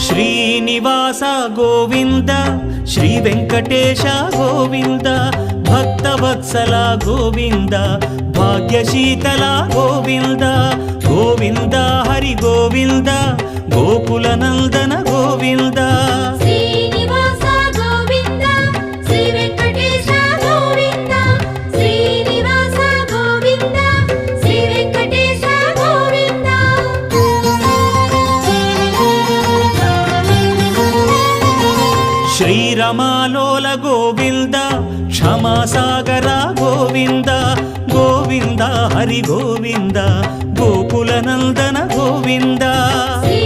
Srinivasa Govinda Shri Venkatesha Govinda Bhaktavatsala Govinda భాగ్యశీతల Govinda Govinda Hari Govinda Gokula Nandana Govinda Srinivasa Govinda Shri Venkatesha Govinda Srinivasa Govinda Shri Venkatesha Govinda శ్రీరమాలోల Govinda క్షమాసాగర Govinda Govinda Hari Govinda Gokula Nandana Govinda Shri